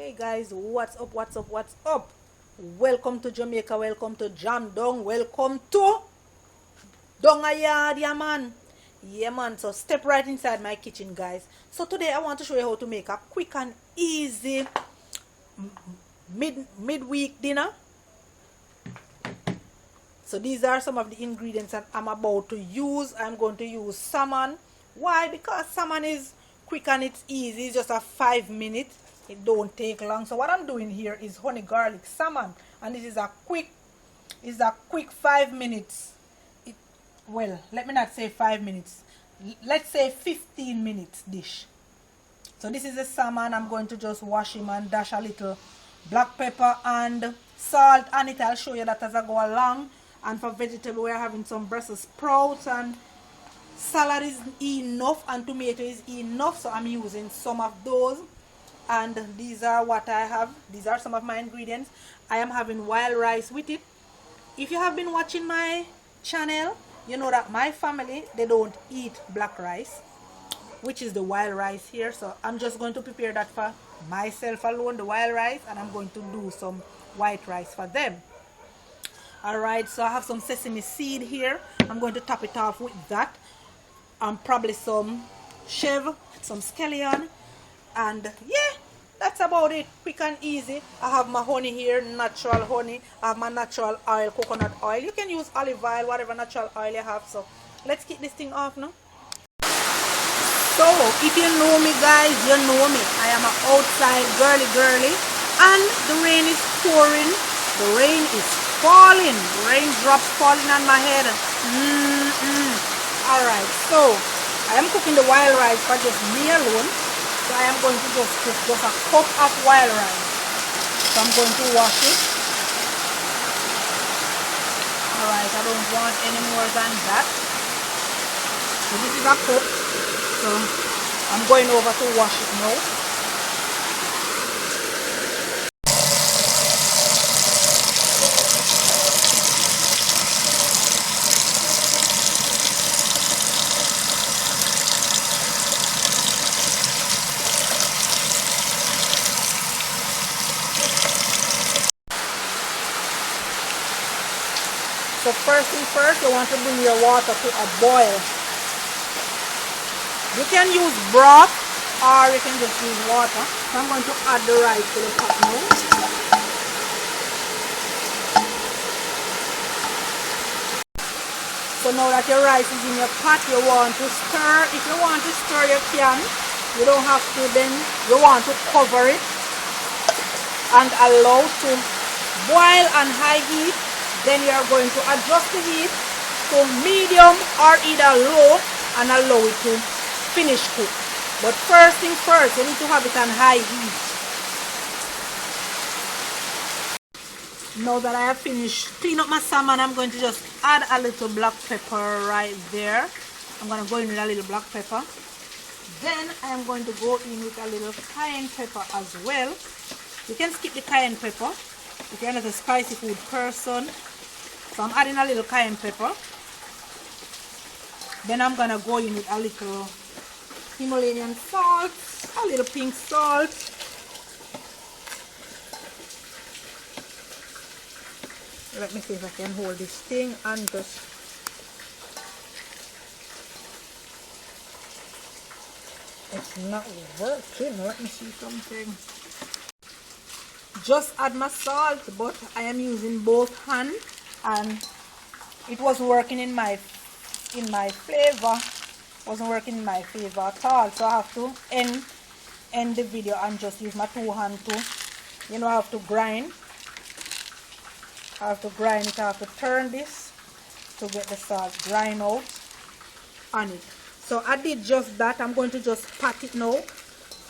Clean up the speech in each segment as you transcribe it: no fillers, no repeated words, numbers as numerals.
Hey guys, what's up, what's up? Welcome to Jamaica, welcome to Jam Dong, welcome to Dongayard, yeah man. Yeah man, so step right inside my kitchen guys. So today I want to show you how to make a quick and easy midweek dinner. So these are some of the ingredients that I'm about to use. I'm going to use salmon. Why? Because salmon is quick and it's easy. It's just a 5 minute. It don't take long. So what I'm doing here is honey garlic salmon, and this is a quick 5 minutes. Well, let me not say 5 minutes. Let's say 15 minutes dish. So this is the salmon. I'm going to just wash him and dash a little black pepper and salt on it. I'll show you that as I go along. And for vegetable, we're having some Brussels sprouts, and salad is enough and tomato is enough, so I'm using some of those. And these are what I have. These are some of my ingredients. I am having wild rice with it. If you have been watching my channel, you know that my family, they don't eat black rice, which is the wild rice here. So I'm just going to prepare that for myself alone, the wild rice, and I'm going to do some white rice for them. Alright, so I have some sesame seed here. I'm going to top it off with that, and probably some chev, some scallion, and yeah, that's about it. Quick and easy. I have my honey here, natural honey. I have my natural oil, coconut oil. You can use olive oil, whatever natural oil you have. So let's kick this thing off now. So if you know me guys, you know me. I am an outside girly, and the rain is pouring. The rain is falling. Raindrops falling on my head. Alright, so I am cooking the wild rice for just me alone. So I am going to just cook just a cup of wild rice. So I'm going to wash it. Alright, I don't want any more than that. So this is a cup. So I'm going over to wash it now. So first thing first, you want to bring your water to a boil. You can use broth or you can just use water. So I'm going to add the rice to the pot now. So now that your rice is in your pot, you want to stir. If you want to stir, you can. You don't have to. Then you want to cover it and allow to boil on high heat. Then you are going to adjust the heat to medium or either low and allow it to finish cook. But first thing first, you need to have it on high heat. Now that I have finished clean up my salmon, I'm going to just add a little black pepper right there. I'm going to go in with a little black pepper. Then I'm going to go in with a little cayenne pepper as well. You can skip the cayenne pepper if you're not a spicy food person. So I'm adding a little cayenne pepper. Then I'm going to go in with a little Himalayan salt, a little pink salt. Let me see if I can hold this thing and just it's not working. Let me see something. Just add my salt, but I am using both hands, and it wasn't working in my flavor. Wasn't working in my favor at all. So I have to end the video and just use my two hands to, I have to grind. I have to grind it. I have to turn this to get the salt grind out on it. So I did just that. I'm going to just pat it now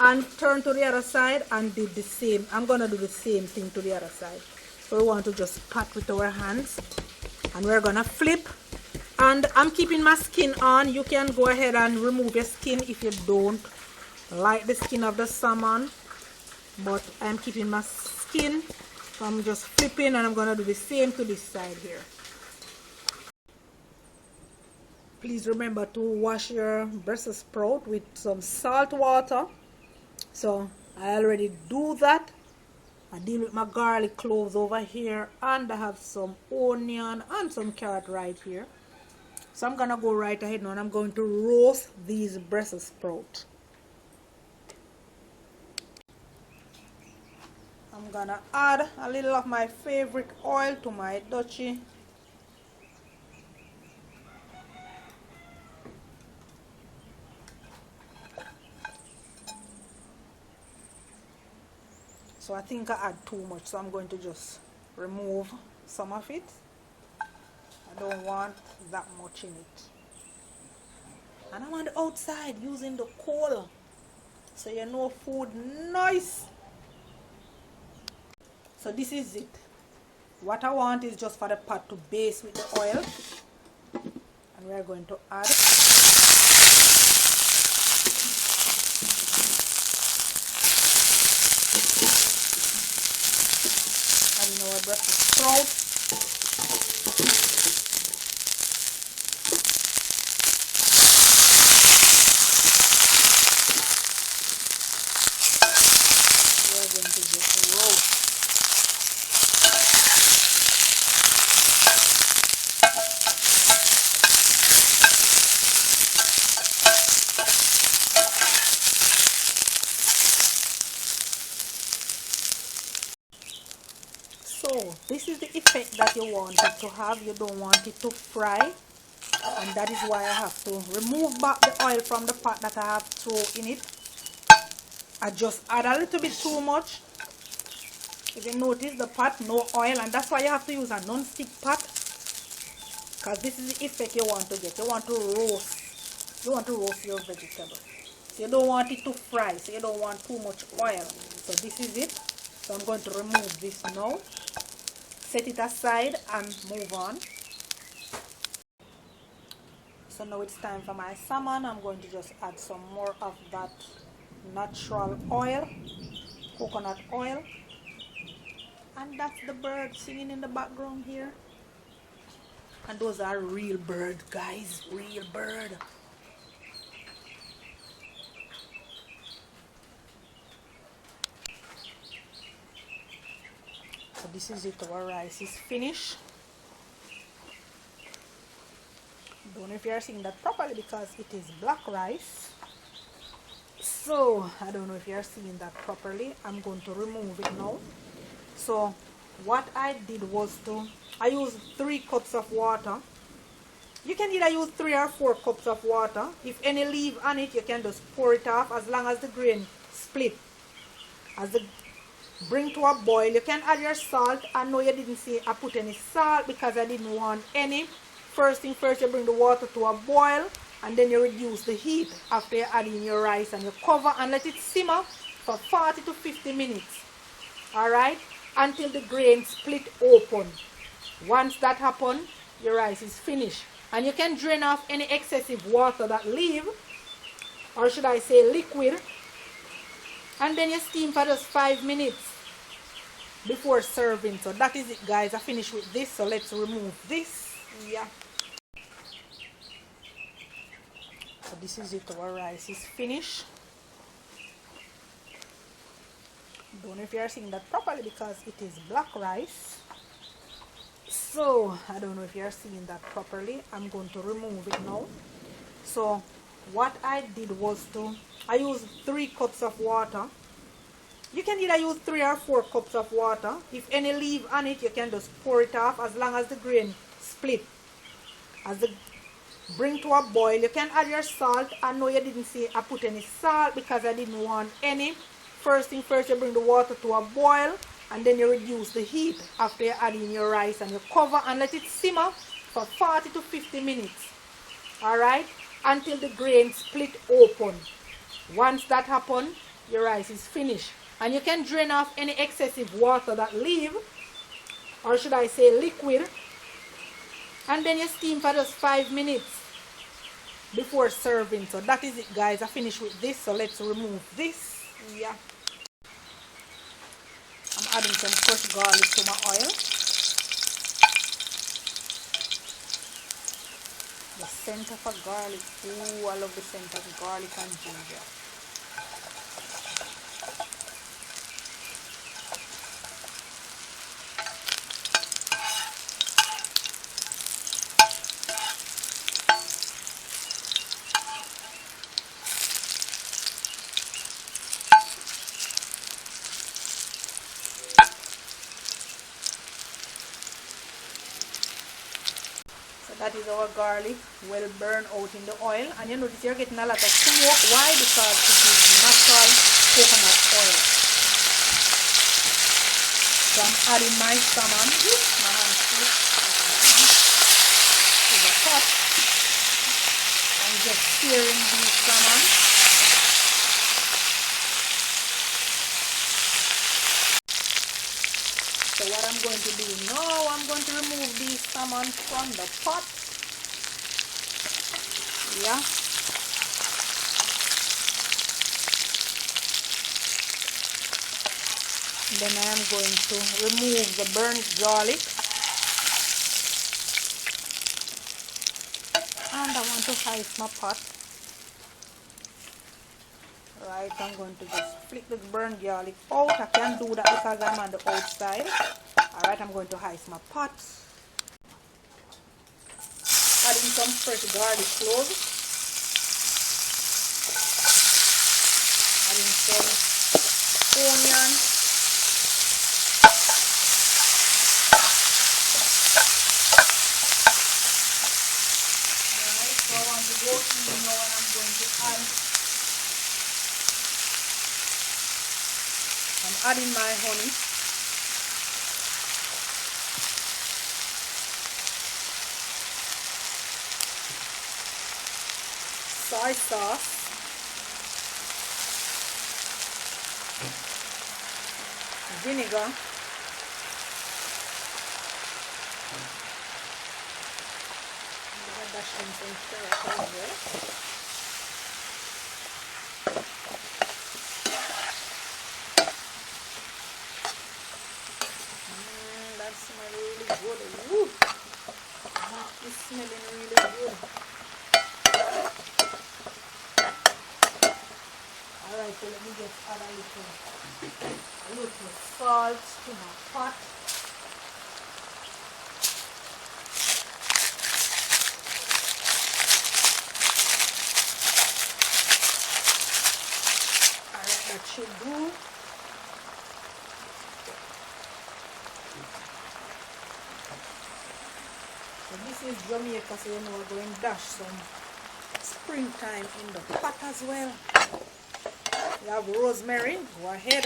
and turn to the other side and do the same. I'm going to do the same thing to the other side. So we want to just pat with our hands, and we're going to flip. And I'm keeping my skin on. You can go ahead and remove your skin if you don't like the skin of the salmon, but I'm keeping my skin. So I'm just flipping, and I'm going to do the same to this side here. Please remember to wash your Brussels sprout with some salt water. So I already do that. I deal with my garlic cloves over here, and I have some onion and some carrot right here. So I'm gonna go right ahead now and I'm going to roast these Brussels sprouts. I'm gonna add a little of my favorite oil to my duchy. So I think I add too much, so I'm going to just remove some of it. I don't want that much in it. And I'm on the outside using the coal, so you know food nice. So this is it. What I want is just for the pot to base with the oil, and we're going to add our Brussels sprouts. We're going to just roast. So this is the effect that you want it to have. You don't want it to fry, and that is why I have to remove back the oil from the pot that I have thrown in it. I just add a little bit too much. If you notice, the pot no oil, and that's why you have to use a non-stick pot, because this is the effect you want to get. You want to roast your vegetable. So you don't want it to fry, so you don't want too much oil. So this is it. So I'm going to remove this now, set it aside, and move on. So now it's time for my salmon. I'm going to just add some more of that natural oil, coconut oil. And that's the bird singing in the background here. And those are real bird, guys, real bird. So this is it, our rice is finished. Don't know if you are seeing that properly because it is black rice. So I don't know if you are seeing that properly. I'm going to remove it now. So what I did was I used 3 cups of water. You can either use 3 or 4 cups of water. If any leave on it, you can just pour it off as long as the grain split. As the bring to a boil, you can add your salt. I know you didn't see I put any salt because I didn't want any. First thing first, you bring the water to a boil, and then you reduce the heat after you add in your rice, and you cover and let it simmer for 40 to 50 minutes. Alright? Until the grain split open. Once that happens, your rice is finished. And you can drain off any excessive water that leave, or should I say liquid, and then you steam for just 5 minutes before serving. So that is it, guys. I finished with this, so let's remove this. Yeah. So this is it, our rice is finished. Don't know if you are seeing that properly because it is black rice. So I don't know if you are seeing that properly. I'm going to remove it now. So what I did was I used 3 cups of water. You can either use 3 or 4 cups of water. If any leave on it, you can just pour it off as long as the grain split. As the bring to a boil, you can add your salt. I know you didn't see I put any salt because I didn't want any. First thing first, you bring the water to a boil, and then you reduce the heat after you add in your rice, and you cover and let it simmer for 40 to 50 minutes. Alright? Until the grain split open. Once that happens, your rice is finished. And you can drain off any excessive water that leave, or should I say liquid, and then you steam for just 5 minutes before serving. So that is it, guys. I finished with this, so let's remove this. Yeah. I'm adding some fresh garlic to my oil. The scent of a garlic. Ooh, I love the scent of garlic and ginger. That is our garlic well burned out in the oil, and you notice you're getting a lot of smoke. Why? Because it is natural coconut oil. So I'm adding my salmon. My hands to the pot. I'm just searing these salmon. So what I'm going to do now, I'm going to remove these salmon from the pot. Yeah. And then I am going to remove the burnt garlic. And I want to ice my pot. Right, I'm going to just flick the burnt garlic out. I can't do that because I'm on the outside. Alright, I'm going to ice my pot. Adding some fresh garlic cloves. Adding some onion. Alright, so I want to go in now and I'm going to add. I'm adding my honey. Soy sauce. Vinegar. I'm going to dash in some syrup as well. That smells really good. Woo! That is smelling really good. Alright, so let me just add a little salt to my pot. Alright, that should do. So this is Jamaica, so you know we're going to dash some springtime in the pot as well. We have rosemary. Go ahead.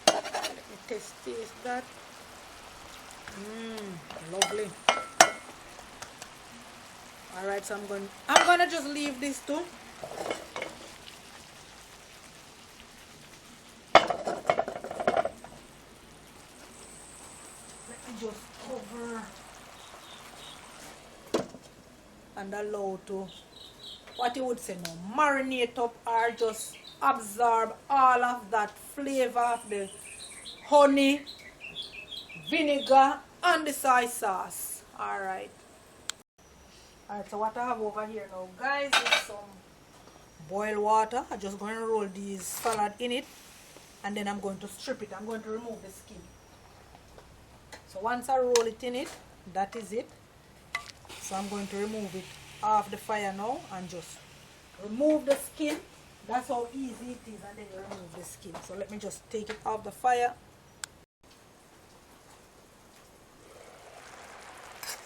Let me taste that. Lovely. Alright, so I'm gonna just leave this too. Just cover and allow to, what you would say now, marinate up or just absorb all of that flavor of the honey, vinegar and the soy sauce. Alright, so what I have over here now, guys, is some boiled water. I'm just going to roll these salad in it, and then I'm going to strip it. I'm going to remove the skin. So once I roll it in it, that is it. So I'm going to remove it off the fire now and just remove the skin. That's how easy it is, and then you remove the skin. So let me just take it off the fire.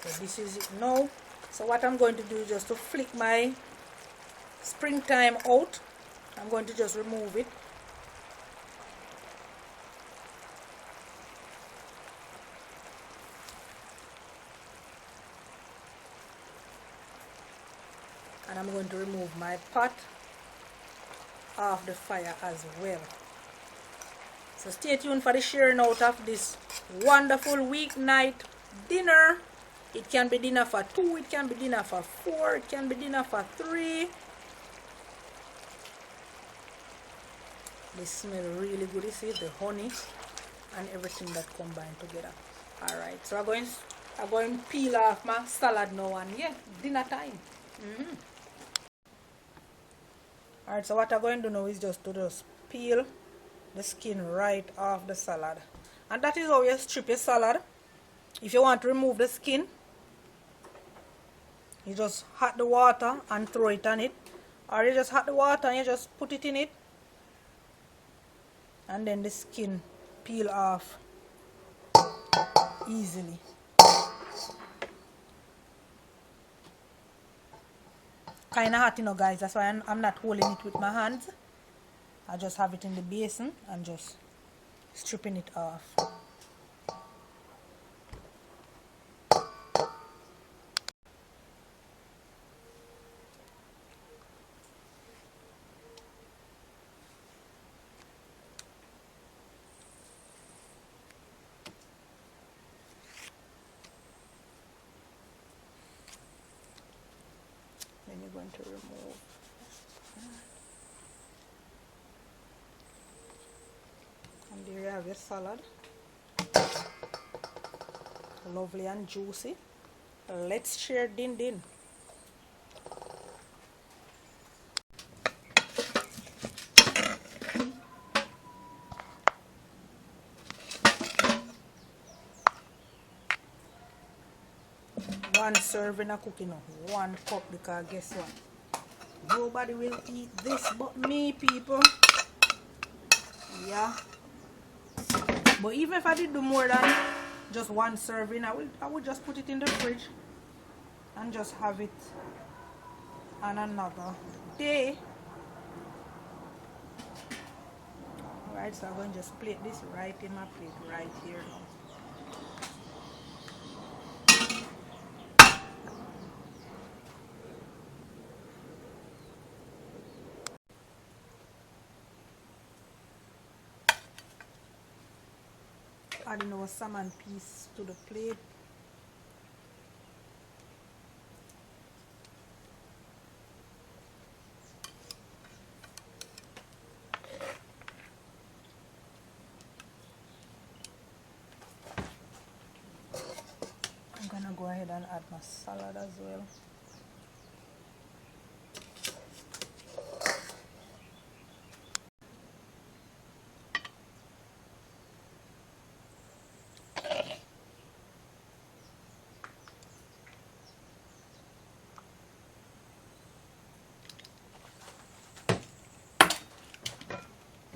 So this is it now. So what I'm going to do is just to flick my springtime out. I'm going to just remove it. And I'm going to remove my pot off the fire as well. So stay tuned for the sharing out of this wonderful weeknight dinner. It can be dinner for 2, it can be dinner for 4, it can be dinner for 3. They smell really good. You see the honey and everything that combined together. Alright, so I'm going to peel off my salad now, and yeah, dinner time. Alright, so what I'm going to do now is just to peel the skin right off the salad. And that is how you strip your salad. If you want to remove the skin, you just hot the water and throw it on it. Or you just hot the water and you just put it in it. and then the skin peel off easily. Kind of hot, you know, guys. That's why I'm not holding it with my hands. I just have it in the basin and just stripping it off. Then you're going to remove. And there you have your salad. Lovely and juicy. Let's share din din. One serving of cooking, 1 cup, because guess what? Nobody will eat this but me, people. Yeah. But even if I did do more than just 1 serving, I would just put it in the fridge and just have it on another day. Alright, so I'm going to just plate this right in my plate right here now. Adding our salmon piece to the plate. I'm gonna go ahead and add my salad as well.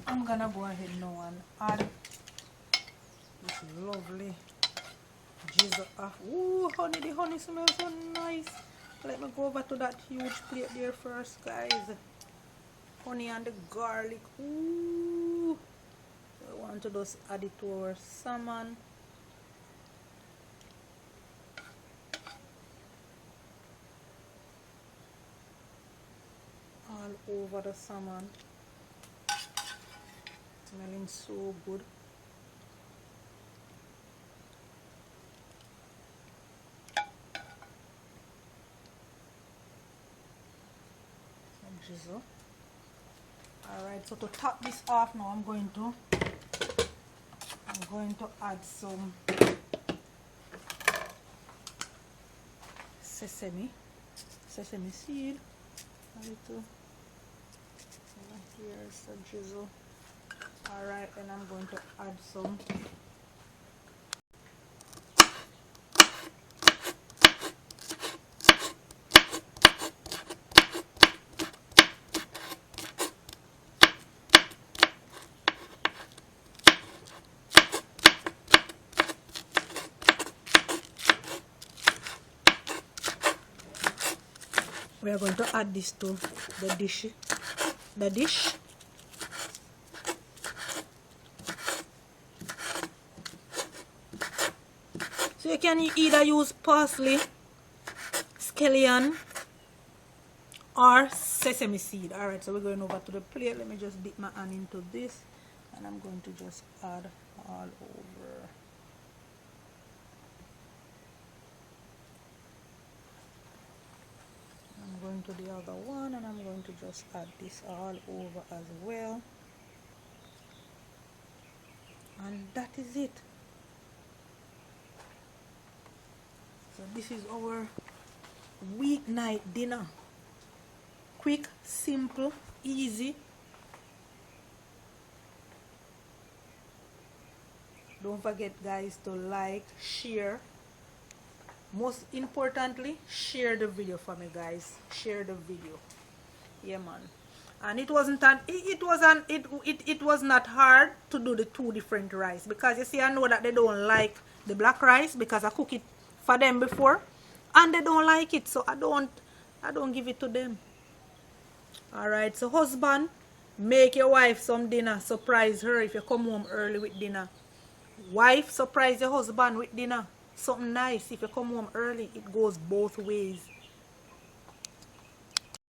I'm gonna go ahead now and add this lovely drizzle of, ooh, honey, the honey smells so nice. Let me go over to that huge plate there first, guys. Honey and the garlic, ooh. I want to just add it to our salmon. All over the salmon. Smelling so good. Drizzle. Alright, so to top this off now, I'm going to add some sesame seed. A little. Here's the drizzle. Alright, and I'm going to add some we are going to add this to the dish. So you can either use parsley, scallion, or sesame seed. Alright, so we're going over to the plate. Let me just dip my hand into this, and I'm going to just add all over. I'm going to the other one, and I'm going to just add this all over as well. And that is it. So this is our weeknight dinner. Quick, simple, easy. Don't forget, guys, to like, share. Most importantly, share the video for me, guys. Share the video. Yeah, man. And it wasn't an it was not hard to do the two different rice, because you see, I know that they don't like the black rice because I cook it for them before and they don't like it, so I don't give it to them. All right, so husband, make your wife some dinner, surprise her if you come home early with dinner. Wife, surprise your husband with dinner, something nice. If you come home early, it goes both ways.